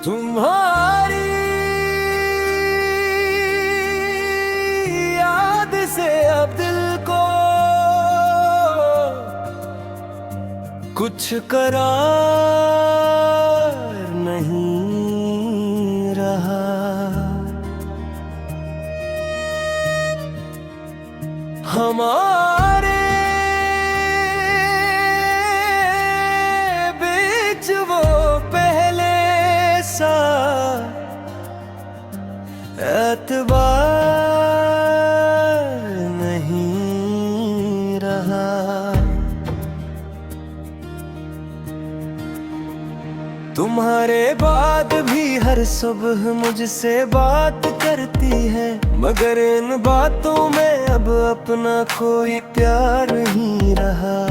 तुम्हारी याद से अब दिल को कुछ करार नहीं रहा। हमारे बीच वो पहले सा एतबार नहीं रहा। तुम्हारे बाद भी हर सुबह मुझसे बात करती है, मगर इन बातों में अब अपना कोई प्यार नहीं रहा।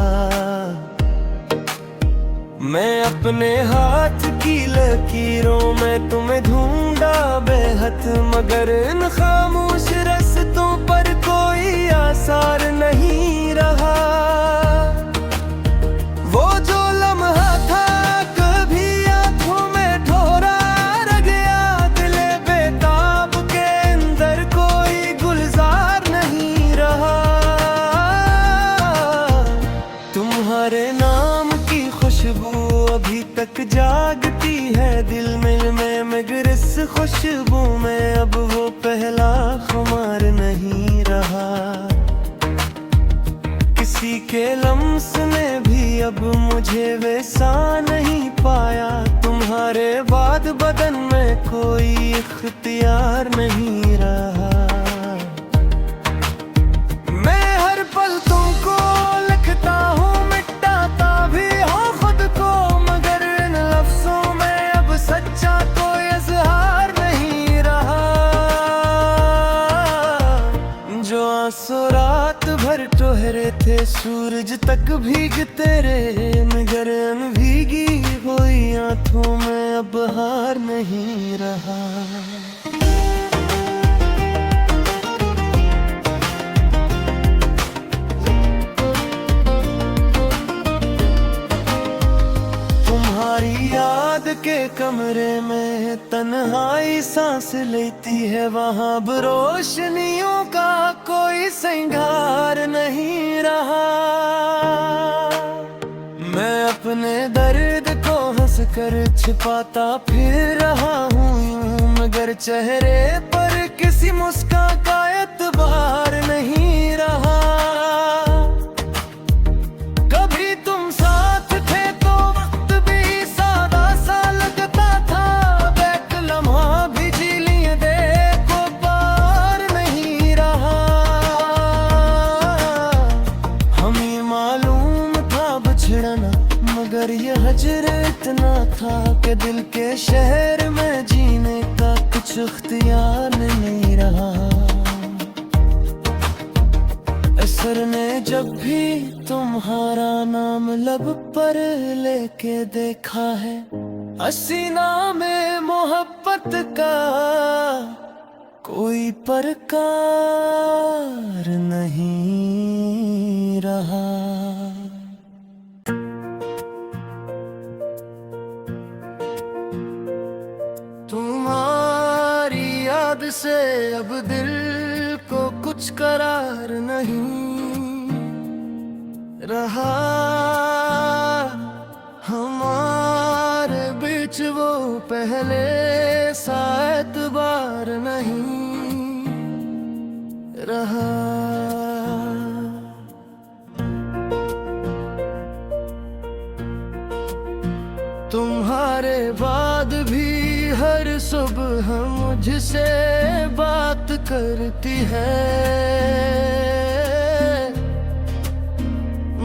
मैं अपने हाथ की लकीरों में तुम्हें ढूंढा बेहद, मगर इन खामोश रास्तों पर कोई आसार नहीं रहा। वो जो लम्हा था कभी आंखों में ठोरा रह गया, दिले बेताब के अंदर कोई गुलजार नहीं रहा। तुम्हारे नाम की खुशबू अभी तक जागती है दिल में, मगर इस खुशबू में अब वो पहला खुमार नहीं रहा। किसी के लम्स ने भी अब मुझे वैसा नहीं पाया, तुम्हारे बाद बदन में कोई इख्तियार नहीं रहा। मैं हर पल तुमको लिखता हूँ, मिटाता भी हूँ खुद को, मगर इन लफ्जों में अब सच्चा कोई इजहार नहीं रहा। जो आंसू रात भर ठहरे थे सूरज तक भीगते रहे, मगर इन भीगी हुई आंखों में अब हार नहीं रहा। तुम्हारी याद के कमरे में तन्हाई सांस लेती है, वहां अब रोशनियों का कोई श्रृंगार नहीं रहा। मैं अपने दर्द को हंस कर छिपाता फिर रहा हूँ यूं, मगर चेहरे पर किसी मुस्कान का एतबार नहीं रहा। कभी तुम साथ थे तो वक्त भी सादा सा लगता था, बैक लम्हा भी जी लिए देखो पार नहीं रहा। हमें मालूम था बिछड़ना, मगर ये हजर इतना था कि दिल के शहर में जीने का कुछ इख्तियार नहीं रहा। असर ने जब भी तुम्हारा नाम लब पर लेके देखा है, हसीना में मोहब्बत का कोई प्रकार नहीं रहा। तुम्हारी याद से अब दिल को कुछ करार नहीं रहा। हमारे बीच वो पहले सा एतबार नहीं रहा। तुम्हारे बाद भी हर सुबह मुझसे बात करती है,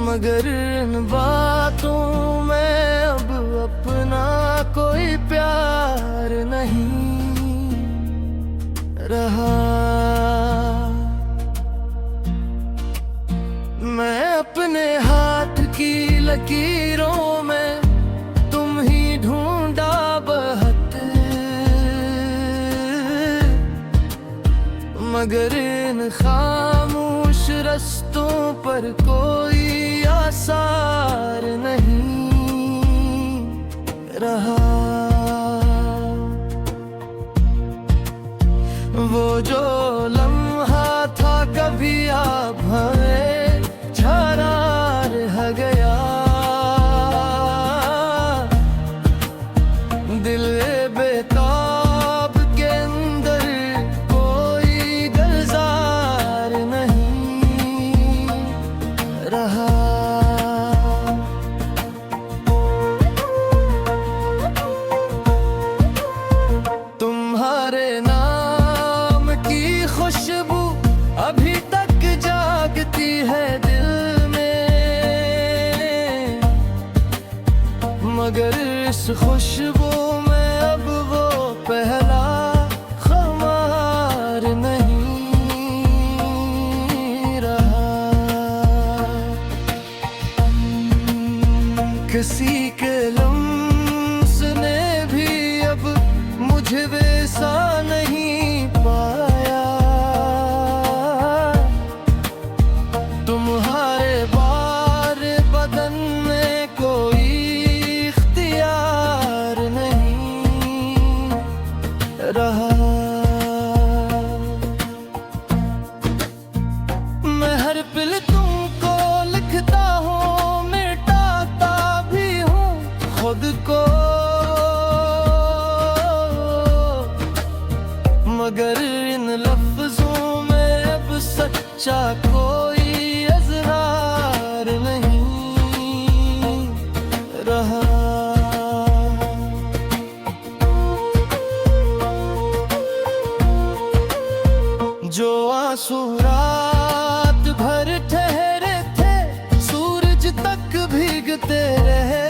मगर इन बातों में अब अपना कोई प्यार नहीं रहा। मैं अपने हाथ की लकीरों में तुम ही ढूंढा बहत, मगर इन खामोश रास्तों पर कोई आसार नहीं रहा। गया। दिल बेताब के अंदर कोई गुलजार नहीं रहा। तुम्हारे नाम की खुशबू अभी तक जागती है दिल में, मगर इस खुशबू में अब वो पहला खुमार नहीं रहा। किसी के लम्स ने भी अब मुझे वैसा नहीं पाया। तुम्हारे बार बदन में कोई इख्तियार नहीं रहा। मैं हर पल तुमको लिखता हूँ, मिटाता भी हूँ खुद को, मगर इन लफ्जों में अब सच्चा कोई अज़रार नहीं रहा। जो आंसू रात भर ठहरे थे, सूरज तक भीगते रहे,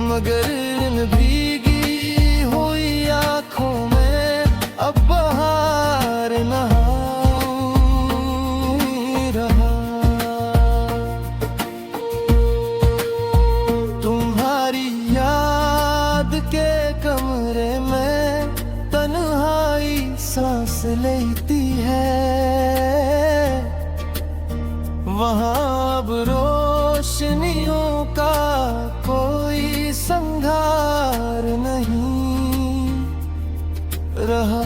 मगर इन भीगी हुई आँखों में अब बहार नहीं रहा। तुम्हारी याद के कमरे में तन्हाई सांस लेती है, वहाँ अब रोशनियों का कोई संघार नहीं रहा।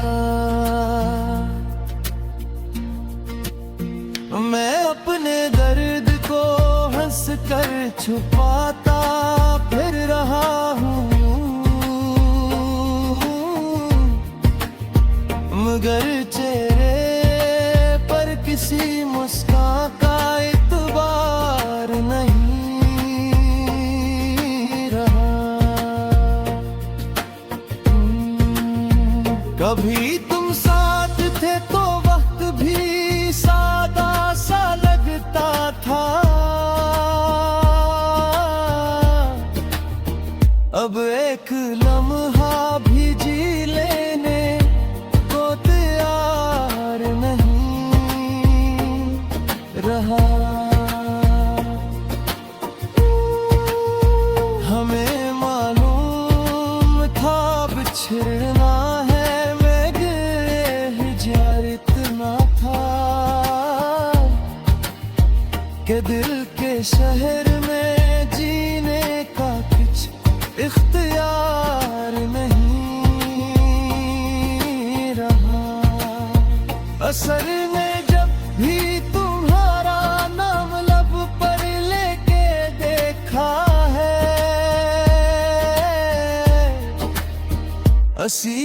मैं अपने दर्द को हंस कर छुपाता फिर रहा हूँ, मगर चेहरे पर किसी मुस्कान का इतबार नहीं रहा। कभी तुम साथ थे तो वक्त भी सादा सा लगता था, अब एक लम्हा भी जी लेने को तैयार नहीं रहा। हमें मालूम था बिछड़ना है, मगर हिजर इतना था कि दिल के शहर में जीने का कुछ इख्तियार नहीं रहा। असर ने जब भी तुम्हारा नाम लब पर लेके देखा है, असी